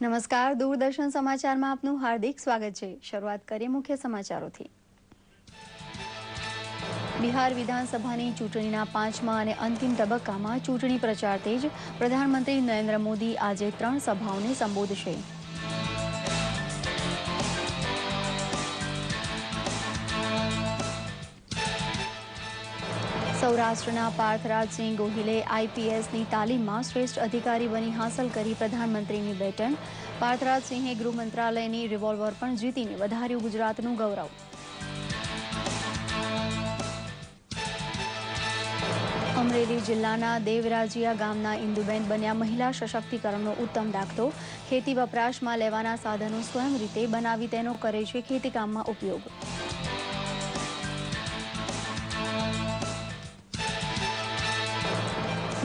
નમસ્કાર, દૂરદર્શન સમાચારમાં આપનું હાર્દિક સ્વાગત છે। શરૂઆત કરીએ મુખ્ય સમાચારોથી। બિહાર વિધાનસભાની ચૂંટણીના 5મા અને અંતિમ તબક્કામાં ચૂંટણી પ્રચાર તેજ। પ્રધાનમંત્રી નરેન્દ્ર મોદી આજે 3 સભાઓને સંબોધશે। સૌરાષ્ટ્રના પાર્થરાજસિંહ ગોહિલે આઈપીએસની તાલીમમાં શ્રેષ્ઠ અધિકારી બની હાંસલ કરી પ્રધાનમંત્રીની બેટન। પાર્થરાજસિંહે ગૃહ મંત્રાલયની રિવોલ્વર પણ જીતીને વધાર્યું ગુજરાતનું ગૌરવ। અમરેલી જિલ્લાના દેવરાજીયા ગામના ઇન્દુબેન બન્યા મહિલા સશક્તિકરણનો ઉત્તમ દાખલો। ખેતી વપરાશમાં લેવાના સાધનો સ્વયં રીતે બનાવી તેનો કરે છે ખેતીકામમાં ઉપયોગ।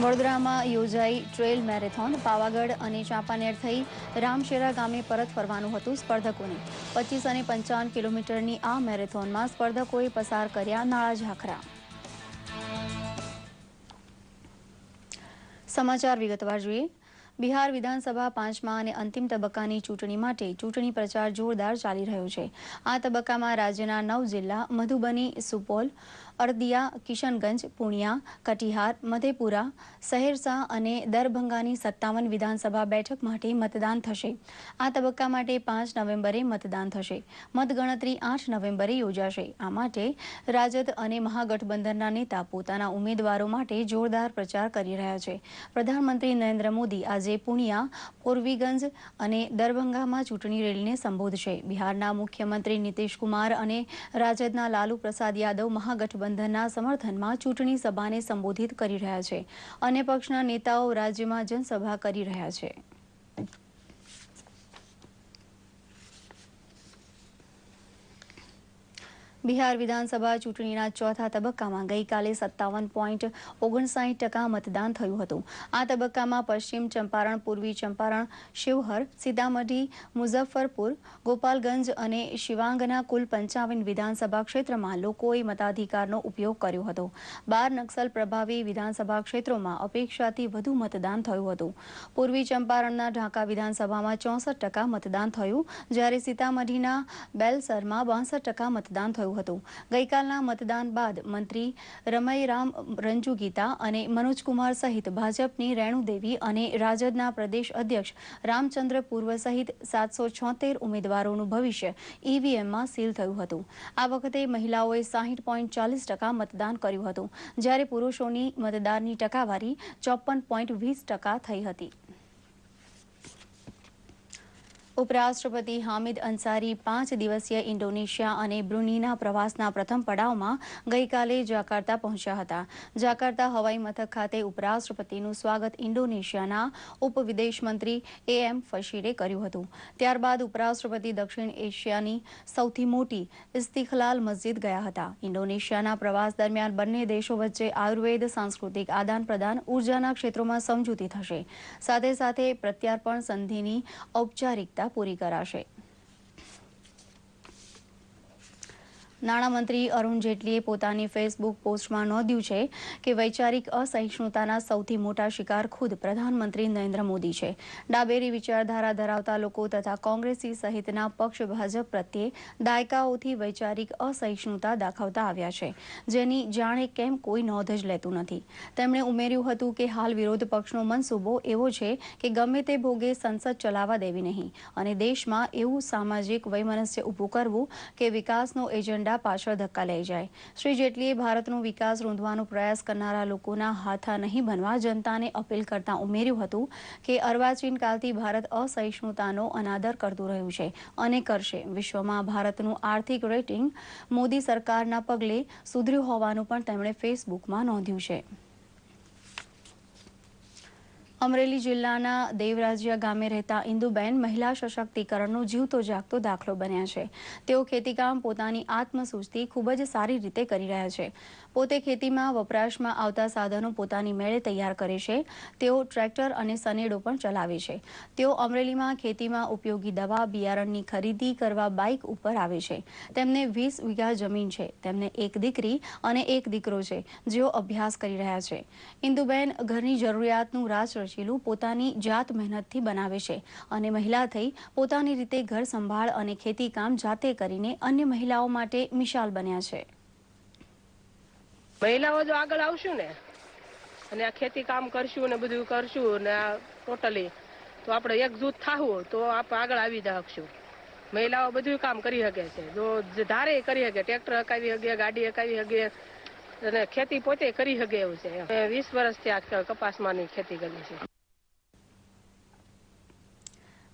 વડોદરામાં યોજાઈ ટ્રેલ મેરેથોન। પાવાગઢ અને ચાંપાનેર થઈ રામશેરા ગામે પરત ફરવાનું હતું સ્પર્ધકોને। 25 અને 55 કિલોમીટરની આ મેરેથોનમાં સ્પર્ધકોએ પસાર કર્યા નાળા ઝાખરા। સમાચાર વિગતવાર જોઈએ। બિહાર વિધાનસભા 5મા અને અંતિમ તબક્કાની ચૂંટણી માટે ચૂંટણી પ્રચાર જોરદાર ચાલી રહ્યો છે। આ તબક્કામાં રાજ્યના 9 જિલ્લા મધુબની, સુપોલ, અરદિયા, કિશનગંજ, પૂર્ણિયા, કટિહાર, મધેપુરા, સહેરસા અને દરભંગાની 57 વિધાનસભા બેઠક માટે મતદાન થશે। આ તબક્કા માટે 5 નવેમ્બરે મતદાન થશે। મતગણતરી 8 નવેમ્બરે યોજાશે। આ માટે રાજદ અને મહાગઠબંધનના નેતા પોતાના ઉમેદવારો માટે જોરદાર પ્રચાર કરી રહ્યા છે। પ્રધાનમંત્રી નરેન્દ્ર મોદી આજે પૂર્ણિયા, પોરબીગંજ અને દરભંગામાં ચૂંટણી રેલીને સંબોધશે। બિહારના મુખ્યમંત્રી નીતિશ કુમાર અને રાજદના લાલુ પ્રસાદ યાદવ મહાગઠબંધનના સમર્થનમાં ચૂંટણી સભાને સંબોધિત કરી રહ્યા છે। અન્ય પક્ષના નેતાઓ રાજ્યમાં જનસભા કરી રહ્યા છે। બિહાર વિધાનસભા ચૂંટણીના ચોથા તબક્કામાં ગઈકાલે 57.59% મતદાન થયું હતું। આ તબક્કામાં પશ્ચિમ ચંપારણ, પૂર્વી ચંપારણ, શિવહર, સીતામઢી, મુઝફ્ફરપુર, ગોપાલગંજ અને શિવાંગના કુલ 55 વિધાનસભા ક્ષેત્રમાં લોકોએ મતાધિકારનો ઉપયોગ કર્યો હતો। 12 નક્સલ પ્રભાવી વિધાનસભા ક્ષેત્રોમાં અપેક્ષાથી વધુ મતદાન થયું હતું। પૂર્વી ચંપારણના ઢાકા વિધાનસભામાં 64% મતદાન થયું, જ્યારે સીતામઢીના બેલસરમાં 62% મતદાન થયું હતું। ગઈકાલના મતદાન બાદ મંત્રી રમૈરામ રંજુગીતા અને મનોજકુમાર સહિત ભાજપની રેણુદેવી અને રાજદના પ્રદેશ અધ્યક્ષ રામચંદ્ર પૂર્વ સહિત 776 ઉમેદવારોનું ભવિષ્ય ઈવીએમમાં સીલ થયું હતું। આ વખતે મહિલાઓએ 60.40% મતદાન કર્યું હતું, જ્યારે પુરુષોની મતદાનની ટકાવારી 54.20% થઈ હતી। ઉપરાષ્ટ્રપતિ હામિદ અંસારી 5 દિવસીય ઇન્ડોનેશિયા અને બ્રુનીના પ્રવાસના પ્રથમ પડાવમાં ગઈકાલે જાકાર્તા પહોંચ્યા હતા। જાકાર્તા હવાઈ મથક ખાતે ઉપરાષ્ટ્રપતિનું સ્વાગત ઇન્ડોનેશિયાના ઉપવિદેશ મંત્રી AM ફશીરે કર્યું હતું। ત્યારબાદ ઉપરાષ્ટ્રપતિ દક્ષિણ એશિયાની સૌથી મોટી ઇસ્તિખલાલ મસ્જિદ ગયા હતા। ઇન્ડોનેશિયાના પ્રવાસ દરમિયાન બંને દેશો વચ્ચે આયુર્વેદ, સાંસ્કૃતિક આદાન પ્રદાન, ઉર્જાના ક્ષેત્રોમાં સમજૂતી થશે। સાથે સાથે પ્રત્યાર્પણ સંધિની ઔપચારિકતા પૂરી કરાશે। નાણામંત્રી અરુણ જેટલીએ પોતાની ફેસબુક પોસ્ટમાં નોંધ્યું છે કે વૈચારિક અસહિષ્ણુતાના સૌથી મોટા શિકાર ખુદ પ્રધાનમંત્રી નરેન્દ્ર મોદી છે। ડાબેરી વિચારધારા ધરાવતા લોકો તથા કોંગ્રેસી સહિતના પક્ષ ભાજપ પ્રત્યે દાયકાઓથી વૈચારિક અસહિષ્ણુતા દાખવતા આવ્યા છે, જેની જાણે કેમ કોઈ નોંધ જ લેતું નથી। તેમણે ઉમેર્યું હતું કે હાલ વિરોધ પક્ષનો મનસૂબો એવો છે કે ગમે તે ભોગે સંસદ ચલાવવા દેવી નહીં અને દેશમાં એવું સામાજિક વૈમનસ્ય ઊભું કરવું કે વિકાસનો એજન્ડા પાછળ ધક્કા લઈ જાય। શ્રી જેટલીએ ભારતનો વિકાસ રૂંધવાનો પ્રયાસ કરનારા લોકોના હાથા નહીં બનવા જનતાને અપીલ કરતા ઉમેર્યું હતું કે અર્વાચીન કાળથી ભારત અસહિષ્ણુતાનો અનાદર કરતું રહ્યું છે અને કરશે। વિશ્વમાં ભારતનું આર્થિક રેટિંગ મોદી સરકારના પગલે સુધર્યું હોવાનું પણ તેમણે ફેસબુકમાં નોંધ્યું છે। અમરેલી જિલ્લાના દેવરાજીયા ગામે રહેતા ઇન્દુબેન મહિલા સશક્તિકરણનો જીવતો જાગતો દાખલો બન્યા છે। તેઓ ખેતીકામ પોતાની આત્મસૂઝથી ખૂબ જ સારી રીતે કરી રહ્યા છે। પોતે ખેતીમાં વપરાશમાં આવતા સાધનો પોતાની મેળે તૈયાર કરે છે। તેઓ ટ્રેક્ટર અને સનેડો પણ ચલાવે છે। તેઓ અમરેલીમાં ખેતીમાં ઉપયોગી દવા, બિયારણની ખરીદી કરવા બાઇક ઉપર આવે છે। તેમને 20 વીઘા જમીન છે। તેમને એક દીકરી અને એક દીકરો છે, જેઓ અભ્યાસ કરી રહ્યા છે। ઇન્દુબેન ઘરની જરૂરિયાતનું રાજ ખર્ચીલું પોતાની જાત મહેનતથી બનાવે છે અને મહિલા થઈ પોતાની રીતે ઘર સંભાળ અને ખેતી કામ જાતે કરીને અન્ય મહિલાઓ માટે મિસાલ બન્યા છે. મહિલાઓ જો આગળ આવશું ને અને આ ખેતી કામ કરશું ને બધું કરશું ને ટોટલી તો આપણે એકજૂથ થાવું તો આપણે આગળ આવી શકશું. મહિલાઓ બધું કામ કરી શકે છે. જો ધારે કરી શકે, ટ્રેક્ટર હકાવી શકે, ગાડી હકાવી શકે અને ખેતી પોતે કરી શકે એવું છે. 20 વર્ષથી આ કપાસમાંની ખેતી કરી છે.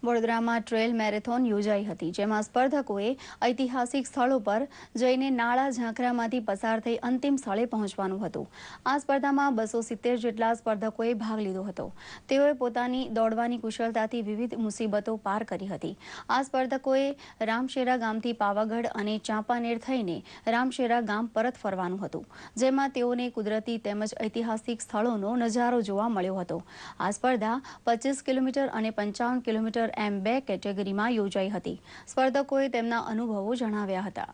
વડોદરામાં ટ્રેલ મેરેથોન યોજાઈ હતી, જેમાં સ્પર્ધકોએ ઐતિહાસિક સ્થળો પર જઈને નાળા ઝાંખરામાંથી પસાર થઈ અંતિમ સ્થળે પહોંચવાનું હતું. આ સ્પર્ધામાં 270 જેટલા સ્પર્ધકોએ ભાગ લીધો હતો. તેઓએ પોતાની દોડવાની કુશળતાથી વિવિધ મુસીબતો પાર કરી હતી. આ સ્પર્ધકોએ રામશેરા ગામથી પાવાગઢ અને ચાંપાનેર થઈને રામશેરા ગામ પરત ફરવાનું હતું, જેમાં તેઓને કુદરતી તેમજ ઐતિહાસિક સ્થળોનો નજારો જોવા મળ્યો હતો. આ સ્પર્ધા 25 કિલોમીટર અને 55 કિલોમીટર એમ 2 કેટેગરીમાં યોજાઈ હતી. स्पर्धकों તેમના અનુભવો જણાવ્યા હતા.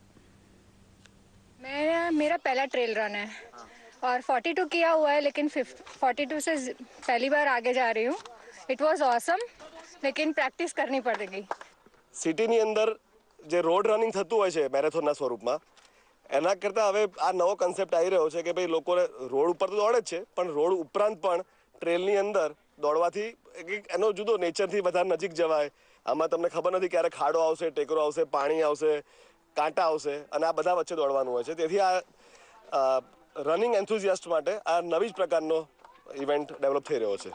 मेरा पहला ट्रेल रन है और 42 किया हुआ है, लेकिन 42 से पहली बार आगे जा रही हूँ. इट वॉज ऑसम, लेकिन प्रैक्टिस करनी पड़ेगी. સિટીની અંદર જે રોડ રનિંગ થતું હોય છે મેરેથોનના સ્વરૂપમાં, એના કરતાં હવે આ નવો કન્સેપ્ટ આવી રહ્યો છે કે ભાઈ લોકોને રોડ ઉપર તો દોડે જ છે, પણ રોડ ઉપરાંત પણ ટ્રેલની અંદર દોડવાથી એનો જુદો નેચરથી વધારે નજીક જવાય. આમાં તમને ખબર નથી ક્યારે ખાડો આવશે, ટેકરો આવશે, પાણી આવશે, કાંટા આવશે અને આ બધા વચ્ચે દોડવાનું હોય છે. તેથી આ રનિંગ એન્થુઝિયાસ્ટ માટે આ નવી જ પ્રકારનો ઇવેન્ટ ડેવલપ થઈ રહ્યો છે.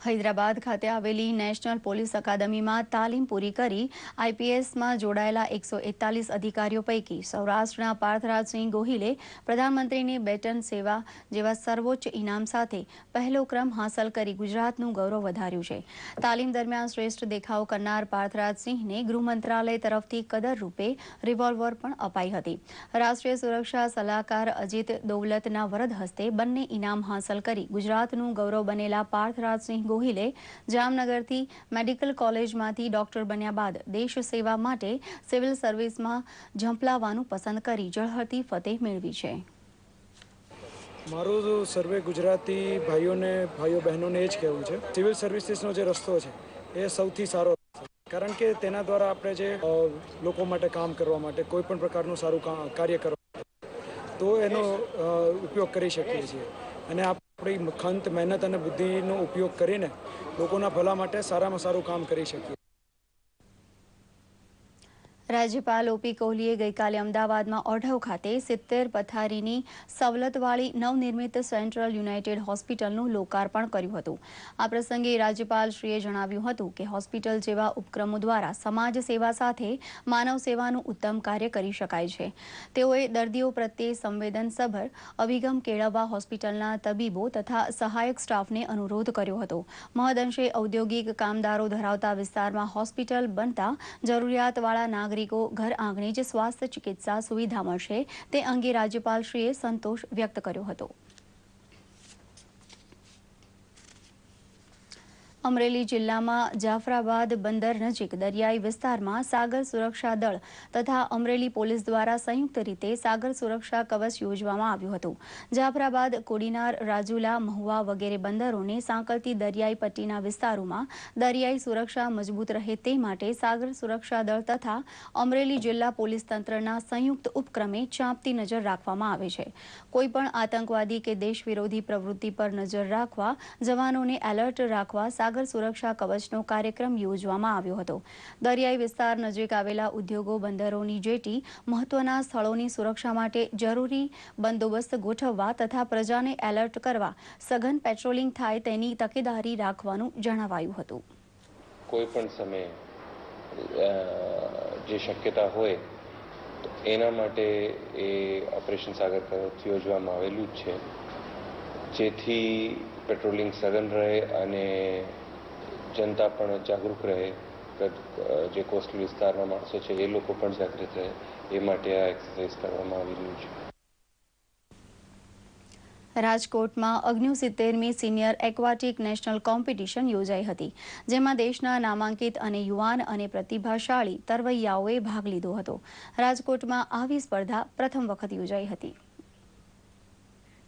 હૈદરાબાદ ખાતે આવેલી નેશનલ પોલીસ અકાદમીમાં તાલીમ પૂરી કરી આઈપીએસમાં જોડાયેલા 141 અધિકારીઓ પૈકી સૌરાષ્ટ્રના પાર્થરાજસિંહ ગોહિલે પ્રધાનમંત્રીની બેટન સેવા જેવા સર્વોચ્ચ ઇનામ સાથે પહેલો ક્રમ હાંસલ કરી ગુજરાતનું ગૌરવ વધાર્યું છે. તાલીમ દરમિયાન શ્રેષ્ઠ દેખાવ કરનાર પાર્થરાજસિંહને ગૃહ મંત્રાલય તરફથી કદર રૂપે રિવોલ્વર પણ અપાઈ હતી. રાષ્ટ્રીય સુરક્ષા સલાહકાર અજીત દોવલતના વરદ હસ્તે બંને ઇનામ હાંસલ કરી ગુજરાતનું ગૌરવ બનેલા પાર્થરાજસિંહ ગોહિલે જામનગરથી મેડિકલ કોલેજમાંથી ડોક્ટર બન્યા બાદ દેશ સેવા માટે સિવિલ સર્વિસમાં ઝંપલાવવાનું પસંદ કરી ઝળહળતી ફતેહ મેળવી છે. મારું સર્વે ગુજરાતી ભાઈઓ બહેનોને એ જ કહેવું છે, સિવિલ સર્વિસીસનો જે રસ્તો છે એ સૌથી સારો, કારણ કે તેના દ્વારા આપણે જે લોકો માટે કામ કરવા માટે કોઈ પણ પ્રકારનું સારું કાર્ય કરવા તો એનો ઉપયોગ કરી શકીએ છીએ અને આપણી ખંત, મહેનત અને બુદ્ધિનો ઉપયોગ કરીને લોકોના ભલા માટે સારામાં સારું કામ કરી શકીએ. રાજ્યપાલ ઓપી કોહલીએ ગઈકાલે અમદાવાદમાં ઓઢવ ખાતે 70 પથારીની સવલતવાળી નવનિર્મિત સેન્ટ્રલ યુનાઇટેડ હોસ્પિટલનું લોકાર્પણ કર્યું હતું. આ પ્રસંગે રાજ્યપાલશ્રીએ જણાવ્યું હતું કે હોસ્પિટલ જેવા ઉપક્રમો દ્વારા સમાજ સેવા સાથે માનવ સેવાનું ઉત્તમ કાર્ય કરી શકાય છે. તેઓએ દર્દીઓ પ્રત્યે સંવેદનસભર અભિગમ કેળવવા હોસ્પિટલના તબીબો તથા સહાયક સ્ટાફને અનુરોધ કર્યો હતો. મહદઅંશે ઔદ્યોગિક કામદારો ધરાવતા વિસ્તારમાં હોસ્પિટલ બનતા જરૂરિયાતવાળા નાગરિકો ઘર આંગણે જ સ્વાસ્થ્ય ચિકિત્સા સુવિધા મળશે તે અંગે રાજ્યપાલશ્રીએ સંતોષ વ્યક્ત કર્યો હતો. અમરેલી જિલ્લામાં જાફરાબાદ બંદર નજીક દરિયાઈ વિસ્તારમાં સાગર સુરક્ષા દળ તથા અમરેલી પોલીસ દ્વારા સંયુક્ત રીતે સાગર સુરક્ષા કવચ યોજવામાં આવ્યું હતું. જાફરાબાદ, કોડીનાર, રાજુલા, મહુવા વગેરે બંદરોને સાંકળતી દરિયાઈ પટ્ટીના વિસ્તારોમાં દરિયાઈ સુરક્ષા મજબૂત રહે તે માટે સાગર સુરક્ષા દળ તથા અમરેલી જિલ્લા પોલીસ તંત્રના સંયુક્ત ઉપક્રમે ચાંપતી નજર રાખવામાં આવે છે. કોઈપણ આતંકવાદી કે દેશ વિરોધી પ્રવૃત્તિ પર નજર રાખવા જવાનોને એલર્ટ રાખવા સાગર સુરક્ષા કવચનો કાર્યક્રમ યોજવામાં આવ્યો હતો. દરિયાઈ વિસ્તાર નજીક આવેલા ઉદ્યોગો, બંદરોની જેટી, મહત્વના સ્થળોની સુરક્ષા માટે જરૂરી બંદોબસ્ત ગોઠવવા તથા પ્રજાને એલર્ટ કરવા સઘન પેટ્રોલિંગ થાય તેની તકેદારી રાખવાનું જણાવાયું હતું. કોઈ પણ સમયે જે શક્યતા હોય એના માટે એ ઓપરેશન સાગર કવચ યોજવામાં આવેલું જ છે, જેથી પેટ્રોલિંગ સઘન રહે અને જનતા પણ જાગૃત રહે. જે કોસ્ટલ વિસ્તારના માણસો છે એ લોકો પણ જાગૃત રહે એ માટે આ એક્સરસાઇઝ કરવામાં આવી રહ્યું છે. રાજકોટમાં 69મી સિનિયર એક્વાટિક નેશનલ કોમ્પિટિશન યોજાઈ હતી, જેમાં દેશના નામાંકિત અને યુવાન અને પ્રતિભાશાળી તરવૈયાઓએ ભાગ લીધો હતો. રાજકોટમાં આવી સ્પર્ધા પ્રથમ વખત યોજાઈ હતી.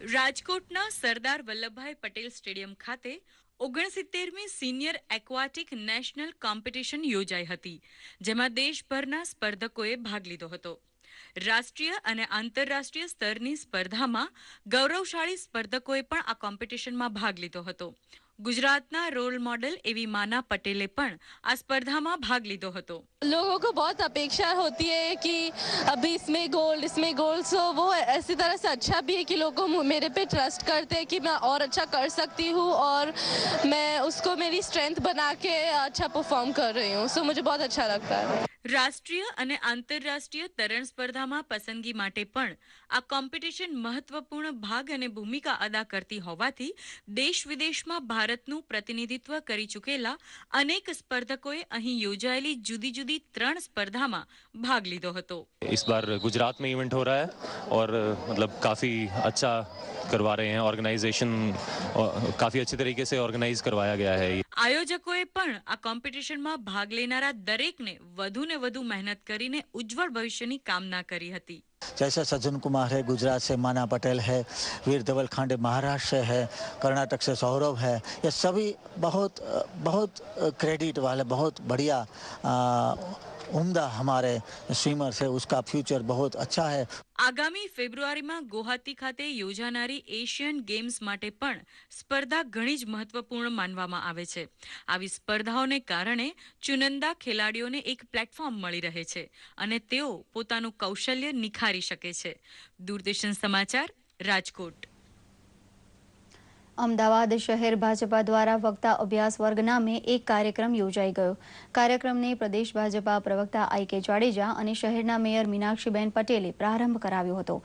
રાજકોટના સરદાર વલ્લભભાઈ પટેલ સ્ટેડિયમ ખાતે 69મી સિનિયર એક્વાટિક નેશનલ કોમ્પિટિશન યોજાઈ હતી, જેમાં દેશભરના સ્પર્ધકોએ ભાગ લીધો હતો. રાષ્ટ્રીય અને આંતરરાષ્ટ્રીય સ્તરની સ્પર્ધામાં ગૌરવશાળી સ્પર્ધકોએ પણ આ કોમ્પિટિશનમાં ભાગ લીધો હતો. ગુજરાતના રોલ મોડલ એવી માના પટેલે પણ આ સ્પર્ધામાં ભાગ લીધો હતો. लोगों को बहुत अपेक्षा होती है कि अभी इसमें गोल्ड सो वो ऐसी तरह से अच्छा भी है कि लोग मेरे पे ट्रस्ट करते हैं कि मैं और अच्छा कर सकती हूँ और मैं उसको मेरी स्ट्रेंथ बना के अच्छा परफॉर्म कर रही हूँ. सो मुझे बहुत अच्छा लगता है. રાષ્ટ્રીય અને આંતરરાષ્ટ્રીય તરણ સ્પર્ધામાં પસંદગી માટે પણ આ કોમ્પિટિશન મહત્વપૂર્ણ ભાગ અને ભૂમિકા અદા કરતી હોવાથી દેશ વિદેશમાં ભારતનું પ્રતિનિધિત્વ કરી ચૂકેલા અનેક સ્પર્ધકોએ અહીં યોજાયેલી જુદી જુદી 3 સ્પર્ધામાં ભાગ લીધો હતો. इस बार गुजरात में इवेंट हो रहा है और मतलब काफ़ी अच्छा करवा रहे हैं. ऑर्गेनाइजेशन काफ़ी अच्छे तरीके से ऑर्गेनाइज करवाया गया है. આયોજકોએ પણ આ કોમ્પિટિશનમાં ભાગ લેનારા દરેકને વધુને વધુ મહેનત કરીને ઉજ્જવળ ભવિષ્યની કામના કરી હતી. जैसे सज्जन कुमार है गुजरात से, माना पटेल है, वीर धवल खांडे महाराष्ट्र से है, कर्नाटक से सौरभ है, ये सभी बहुत क्रेडिट वाले, बहुत बढ़िया उम्दा हमारे स्विमर है. उसका फ्यूचर बहुत अच्छा है. આગામી ફેબ્રુઆરીમાં ગુવાહાટી ખાતે યોજાનારી એશિયન ગેમ્સ માટે પણ સ્પર્ધા ઘણી જ મહત્વપૂર્ણ માનવામાં આવે છે. આવી સ્પર્ધાઓને કારણે ચુનંદા ખેલાડીઓને એક પ્લેટફોર્મ મળી રહે છે અને તેઓ પોતાનું કૌશલ્ય નિખારી શકે છે. દૂરદર્શન સમાચાર, રાજકોટ. અમદાવાદ શહેર ભાજપા દ્વારા વક્તા અભ્યાસ વર્ગ નામે એક કાર્યક્રમ યોજાઈ ગયો. કાર્યક્રમને પ્રદેશ ભાજપા પ્રવક્તા આઈ.કે. જાડેજા અને શહેરના મેયર મીનાક્ષીબેન પટેલે પ્રારંભ કરાવ્યો હતો.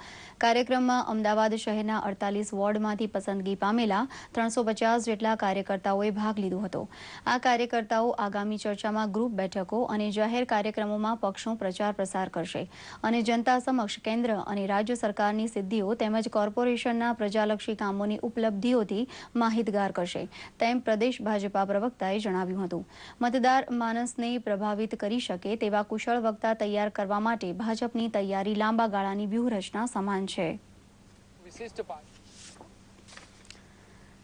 કાર્યક્રમમાં અમદાવાદ શહેરના 48 વોર્ડમાંથી પસંદગી પામેલા 350 જેટલા કાર્યકર્તાઓએ ભાગ લીધો હતો. આ કાર્યકર્તાઓ આગામી ચર્ચામાં ગ્રુપ બેઠકો અને જાહેર કાર્યક્રમોમાં પક્ષનો પ્રચાર પ્રસાર કરશે અને જનતા સમક્ષ કેન્દ્ર અને રાજ્ય સરકારની સિદ્ધિઓ તેમજ કોર્પોરેશનના પ્રજાલક્ષી કામોની ઉપલબ્ધિઓથી માહિતગાર કરશે, તેમ પ્રદેશ ભાજપા પ્રવક્તાએ જણાવ્યું હતું. મતદાર માનસને પ્રભાવિત કરી શકે તેવા કુશળ વક્તા તૈયાર કરવા માટે ભાજપની તૈયારી લાંબા ગાળાની વ્યૂહરચના સમાન છે.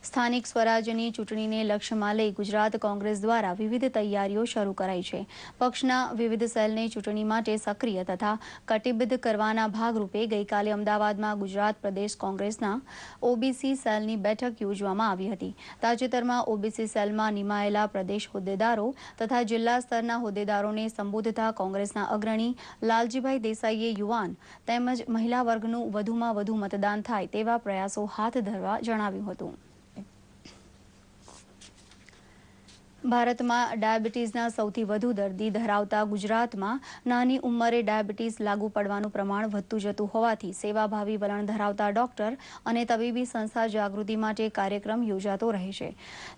સ્થાનિક સ્વરાજ્યની ચૂંટણીને લક્ષ્યમાં લઈ ગુજરાત કોંગ્રેસ દ્વારા વિવિધ તૈયારીઓ શરૂ કરાઈ છે. પક્ષના વિવિધ સેલને ચૂંટણી માટે સક્રિય તથા કટિબદ્ધ કરવાના ભાગરૂપે ગઈકાલે અમદાવાદમાં ગુજરાત પ્રદેશ કોંગ્રેસના ઓબીસી સેલની બેઠક યોજવામાં આવી હતી. તાજેતરમાં ઓબીસી સેલમાં નિમાયેલા પ્રદેશ હોદ્દેદારો તથા જિલ્લા સ્તરના હોદ્દેદારોને સંબોધતા કોંગ્રેસના અગ્રણી લાલજીભાઈ દેસાઈએ યુવાન તેમજ મહિલા વર્ગનું વધુમાં વધુ મતદાન થાય તેવા પ્રયાસો હાથ ધરવા જણાવ્યું હતું. ભારતમાં ડાયાબિટીસના સૌથી વધુ દર્દી ધરાવતા ગુજરાતમાં નાની ઉંમરે ડાયાબિટીસ લાગુ પડવાનું પ્રમાણ વધતું જતું હોવાથી સેવાભાવી વલણ ધરાવતા ડોક્ટર અને તબીબી સંસ્થા જાગૃતિ માટે કાર્યક્રમ યોજાતો રહે છે.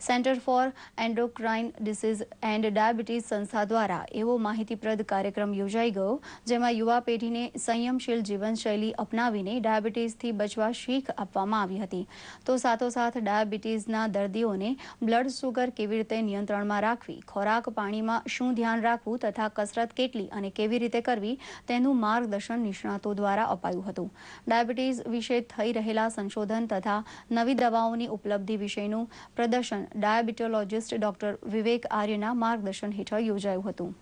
Centre for endocrine disease and diabetes સંસ્થા દ્વારા એવો માહિતીપ્રદ કાર્યક્રમ યોજાઈ ગયો, જેમાં યુવા પેઢીને સંયમશીલ જીવનશૈલી અપનાવીને ડાયાબિટીસથી બચવા શીખ આપવામાં આવી હતી. તો સાથોસાથ ડાયાબિટીસના દર્દીઓને બ્લડ સુગર કેવી રીતે નિયંત્રણમાં રાખવી, ખોરાક પાણીમાં શું ધ્યાન રાખવું તથા કસરત કેટલી અને કેવી રીતે કરવી તેનું માર્ગદર્શન નિષ્ણાતો દ્વારા અપાયું હતું. ડાયાબિટીસ વિશે થઈ રહેલા સંશોધન તથા નવી દવાઓની ઉપલબ્ધિ વિશેનું પ્રદર્શન ડાયાબિટોલોજિસ્ટ ડોક્ટર વિવેક આર્યના માર્ગદર્શન હેઠળ યોજાયું હતું.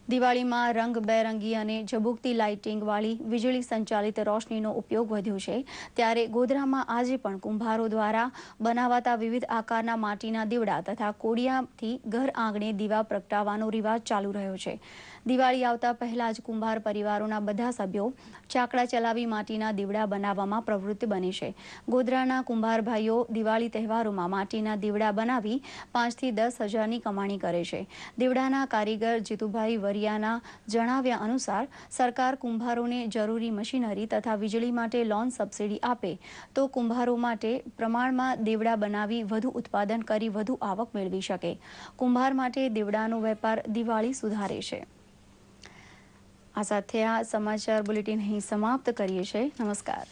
દિવાળીમાં રંગબેરંગી અને ઝબૂકતી લાઇટિંગવાળી વીજળી સંચાલિત રોશનીનો ઉપયોગ વધ્યો છે, ત્યારે ગોધરામાં આજે પણ કુંભારો દ્વારા બનાવાતા વિવિધ આકારના માટીના દીવડા તથા કોડિયાથી ઘર આંગણે દીવા પ્રગટાવવાનો રિવાજ ચાલુ રહ્યો છે. દિવાળી આવતા પહેલા જ કુંભાર પરિવારોના બધા સભ્યો ચાકડા ચલાવી માટીના દીવડા બનાવવામાં પ્રવૃત્ત બને છે. ગોધરાના કુંભાર ભાઈઓ દિવાળી તહેવારોમાં માટીના દીવડા બનાવી 5 થી 10 હજારની કમાણી કરે છે. દીવડાના કારીગર જીતુભાઈ વરિયાના જણાવ્યા અનુસાર સરકાર કુંભારોને જરૂરી મશીનરી તથા વીજળી માટે લોન સબસિડી આપે તો કુંભારો માટે પ્રમાણમાં દીવડા બનાવી વધુ ઉત્પાદન કરી વધુ આવક મેળવી શકે. કુંભાર માટે દીવડાનો વેપાર દિવાળી સુધારે છે. આ સાથે આ સમાચાર બુલેટિન અહીં સમાપ્ત કરીએ છીએ. નમસ્કાર.